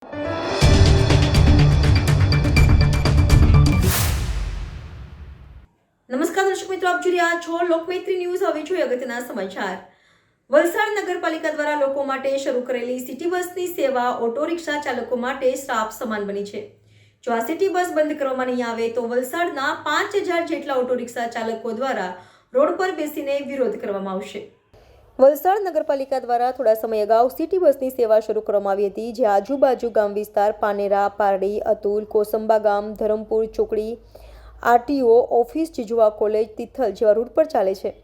નમસ્કાર દર્શક મિત્રો, આપ જોઈ રહ્યા છો લોકમૈત્રી ન્યૂઝ। હવે જોઈએ અગત્યના સમાચાર। વલસાડ નગરપાલિકા દ્વારા લોકો માટે શરૂ કરેલી સિટી બસની સેવા ઓટો રિક્ષા ચાલકો માટે શ્રાપ સમાન બની છે। જો આ સિટી બસ બંધ કરવામાં નહીં આવે તો વલસાડના 5000 જેટલા ઓટો રિક્ષા ચાલકો દ્વારા રોડ પર બેસીને વિરોધ કરવામાં આવશે। વલસાડ નગરપાલિકા દ્વારા થોડા સમય અગાઉ સિટી બસની સેવા શરૂ કરવામાં આવી હતી, જે આજુબાજુ ગામ વિસ્તાર પાનેરા, પારડી, અતુલ, કોસંબા ગામ, ધરમપુર, ચોકડી, આરટીઓ ઓફિસ, જીજુવા કોલેજ, તિથલ જેવા રૂટ પર ચાલે છે,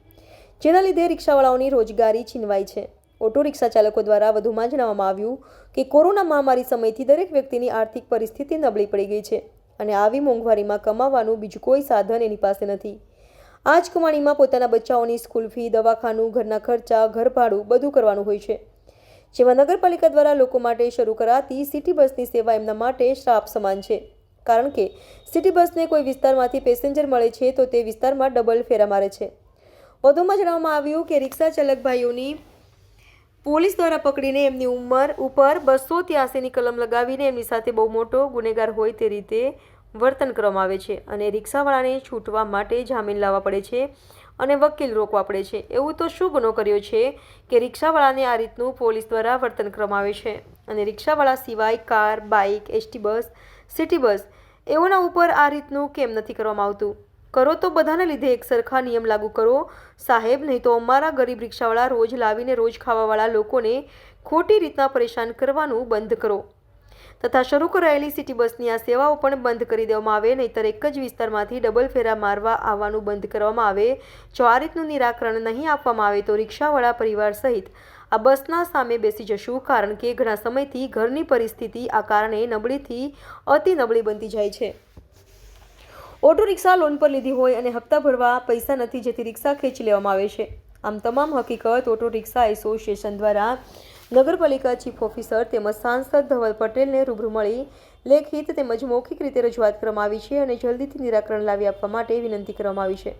જેના લીધે રિક્ષાવાળાઓની રોજગારી છીનવાઈ છે। ઓટો રિક્ષા ચાલકો દ્વારા વધુમાં જણાવવામાં આવ્યું કે કોરોના મહામારી સમયથી દરેક વ્યક્તિની આર્થિક પરિસ્થિતિ નબળી પડી ગઈ છે અને આવી મોંઘવારીમાં કમાવાનું બીજું કોઈ સાધન એની પાસે નથી। આ જ કમાણીમાં પોતાના બચ્ચાઓની સ્કૂલ ફી, દવાખાનું, ઘરના ખર્ચા, ઘર ભાડું બધું કરવાનું હોય છે, જેમાં નગરપાલિકા દ્વારા લોકો માટે શરૂ કરાતી સિટી બસની સેવા એમના માટે શ્રાપ સમાન છે। કારણ કે સિટી બસને કોઈ વિસ્તારમાંથી પેસેન્જર મળે છે તો તે વિસ્તારમાં ડબલ ફેરા મારે છે। વધુમાં જણાવવામાં આવ્યું કે રિક્ષા ચાલક ભાઈઓની પોલીસ દ્વારા પકડીને એમની ઉંમર ઉપર 283ની કલમ લગાવીને એમની સાથે બહુ મોટો ગુનેગાર હોય તે રીતે વર્તન કરવામાં આવે છે અને રિક્ષાવાળાને છૂટવા માટે જામીન લાવવા પડે છે અને વકીલ રોકવા પડે છે। એવું તો શું ગુનો કર્યો છે કે રિક્ષાવાળાને આ રીતનું પોલીસ દ્વારા વર્તન કરવામાં આવે છે અને રિક્ષાવાળા સિવાય car, bike, ST bus, city bus એઓના ઉપર આ રીતનું કેમ નથી કરવામાં આવતું? કરો તો બધાને લીધે એક સરખા નિયમ લાગુ કરો સાહેબ, નહીં તો અમારા ગરીબ રિક્ષાવાળા રોજ લાવીને રોજ ખાવાવાળા લોકોને ખોટી રીતના પરેશાન કરવાનું બંધ કરો તથા શરૂ કરાયેલી સિટી બસની આ સેવાઓ પણ બંધ કરી દેવામાં આવે, નહીંતર એક જ વિસ્તારમાંથી ડબલ ફેરા મારવા આવવાનું બંધ કરવામાં આવે। જો આ રીતનું નિરાકરણ નહીં આપવામાં આવે તો રિક્ષાવાળા પરિવાર સહિત આ બસના સામે બેસી જશું, કારણ કે ઘણા સમયથી ઘરની પરિસ્થિતિ આ કારણે નબળીથી અતિ નબળી બનતી જાય છે। ઓટો રિક્ષા લોન પર લીધી હોય અને હપ્તા ભરવા પૈસા નથી, જેથી રિક્ષા ખેંચી લેવામાં આવે છે। આમ તમામ હકીકત ઓટો રિક્ષા એસોસિએશન દ્વારા નગરપાલિકા ચીફ ઓફિસર તેમજ સાંસદ ધવલ પટેલને રૂબરૂ મળી લેખિત તેમજ મૌખિક રીતે રજૂઆત કરવામાં આવી છે અને જલ્દીથી નિરાકરણ લાવી આપવા માટે વિનંતી કરવામાં આવી છે।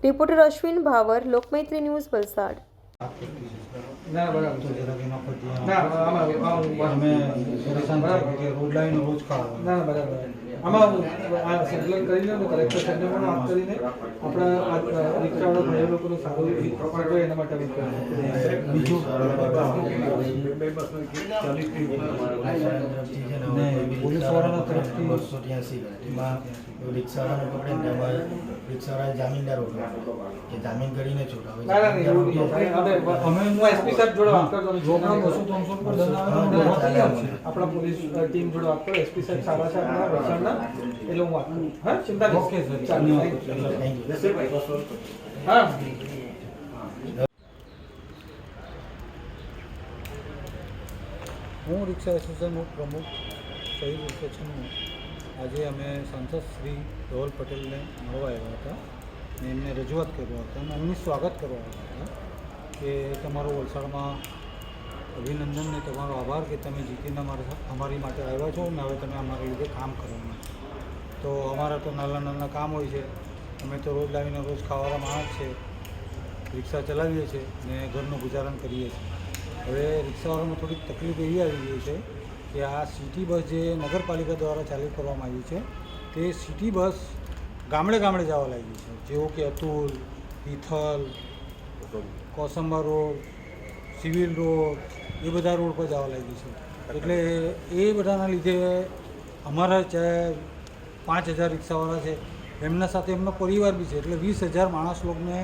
Reporter Ashwin power, Lokmaitri news, Valsad. ના બરાબર આમાં સંકલન કરી લો ને કલેક્ટર સાહેબને પણ વાત કરીને આપણા રિક્ષાવાળા ભાઈ લોકોને સારું પડે એના માટે બીજું પોલીસવાળાના તરફથી 283 રિક્ષાવાળાને પકડીને એમાં રિક્ષાવાળા જામીનદાર કે જામીન કરીને છૂટાવે। અમે હું એસપી સાહેબ જોડે વાત કરતો આપણા પોલીસ ટીમ જોડે વાત કરો, એસપી સાહેબ સારા છે આપણા વલસાડના, એટલે હું વાત કરું। હા, ચિંતા નહીં। ઓકે સર, હા હું રિક્ષા એસોસિએશનનો પ્રમુખ શહીદ ઉર્ફે છન્નુ। આજે અમે સાંસદ શ્રી ધવલ પટેલને મળવા આવ્યા હતા અને એમને રજૂઆત કરવા હતા અને એમની સ્વાગત કરવા આવ્યા હતા કે તમારો વલસાડમાં અભિનંદન ને તમારો આભાર કે તમે જીતીને અમારી માટે આવ્યા છો અને હવે તમે અમારા લીધે કામ કરવાના છો। તો અમારા તો નાના નાના કામ હોય છે, અમે તો રોજ લાવીને રોજ ખાવાવાળા માણસ છે, રિક્ષા ચલાવીએ છીએ ને ઘરનું ગુજારણ કરીએ છીએ। હવે રિક્ષાવાળામાં થોડીક તકલીફ એવી આવી ગઈ છે કે આ સિટી બસ જે નગરપાલિકા દ્વારા ચાલુ કરવામાં આવી છે તે સિટી બસ ગામડે ગામડે જવા લાગી છે, જેવો કે Atul, Tithal, Kosamba road, civil road એ બધા રોડ પર જવા લાગી છે। એટલે એ બધાના લીધે અમારા ચાહે 5000 રિક્ષાવાળા છે એમના સાથે એમનો પરિવાર બી છે, એટલે 20000 માણસ લોકોને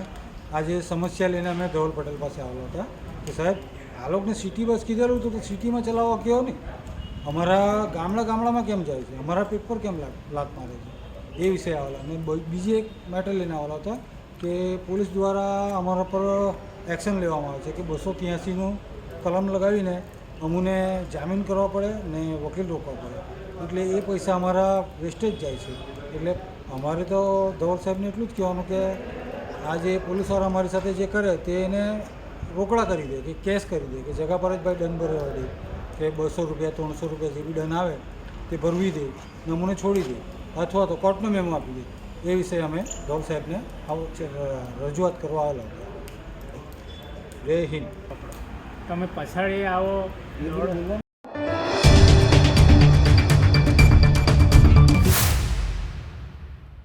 આજે સમસ્યા લઈને અમે ધવલ પટેલ પાસે આવ્યા હતા કે સાહેબ આ લોકોને સિટી બસ કીધેલું તો સિટીમાં ચલાવવા કહો ને, અમારા ગામડામાં કેમ જાય છે, અમારા પેપર કેમ લાત મારે છે, એ વિષય આવેલા। અને બીજી એક મેટર લઈને આવેલા હતા કે પોલીસ દ્વારા અમારા પર એક્શન લેવામાં આવે છે કે 283નું કલમ લગાવીને અમને જામીન કરવા પડે ને વકીલ રોકવા પડે, એટલે એ પૈસા અમારા વેસ્ટેજ જાય છે। એટલે અમારે તો ધવલ સાહેબને એટલું જ કહેવાનું કે આ જે પોલીસવાળા અમારી સાથે જે કરે તે એને રોકડા કરી દે કે કેશ કરી દે કે જગા પર જ ભાઈ દંડ ભરવા દે કે 200 રૂપિયા 300 રૂપિયા જે બી દંડ આવે તે ભરવી દે ને અમને છોડી દે અથવા તો કોર્ટનો મેમો આપી દે। એ વિશે અમે ધવલ સાહેબને રજૂઆત કરવા આવેલા હતા। જય હિન્દ। તમે પછાડી આવો